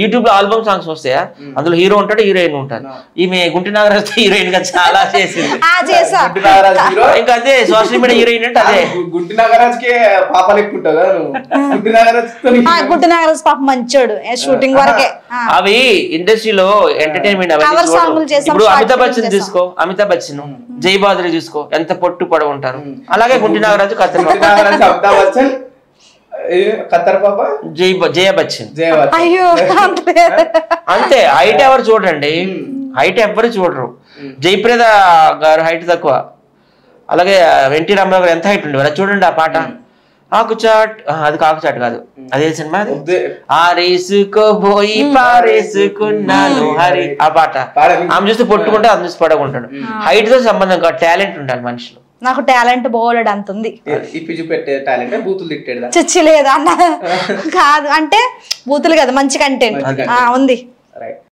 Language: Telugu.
యూట్యూబ్ లో ఆల్బమ్ సాంగ్స్ వస్తాయా, అందులో హీరో ఉంటాడు, హీరోయిన్ ఉంటారు. ఈమె గుంటి నాగరాజ్ హీరోయిన్ గా చాలా చేసింది. ఇంకా అదే సోషల్ మీడియా హీరోయిన్ అంటే అదే. గుంటి నాగరాజ్ కి పాప లెక్కుంటావు కదా నువ్వు. గుంటి నాగరాజ్ పాప మంచోడు, షూటింగ్ వరకే. అవి ఇండస్ట్రీలో ఎంటర్టైన్మెంట్. ఇప్పుడు అమితాబ్ బచ్చన్ తీసుకో, అమితాబ్ బచ్చన్, జై బాద్రి చూసుకో, ఎంత పొట్టు పొడవు ఉంటారు. అలాగే గుంటి నాగరాజు, కత్తర్ అమితాబ్ బచ్చన్, కత్తర్ పాప జయ బచ్చన్. అయ్యో అంతే. హైట్ ఎవరు చూడండి, హైట్ ఎవరు చూడరు. జయప్రద గారు హైట్ తక్కువ. అలాగే ఎన్టీ రామారావు గారు ఎంత హైట్ ఉండేవారు చూడండి. ఆ పాట ఆకుచాట్, అది కాకుచాట్ కాదు, అదే సినిమా. ఆరేసుకోబోయి పారేసుకున్నాను హరి, ఆ పాట. ఆమె చూస్తే పొట్టుకుంటే అది చూసి పడకుంటాడు. హైట్ తో సంబంధం కాదు, టాలెంట్ ఉండాలి మనిషిలో. నాకు టాలెంట్ బోలెడు అంత ఉంది. పెట్టే టాలెంట్ బూతులు తిట్టేదా? చచ్చి లేదా అన్న కాదు, అంటే బూతులు కదా, మంచి కంటెంట్ ఉంది.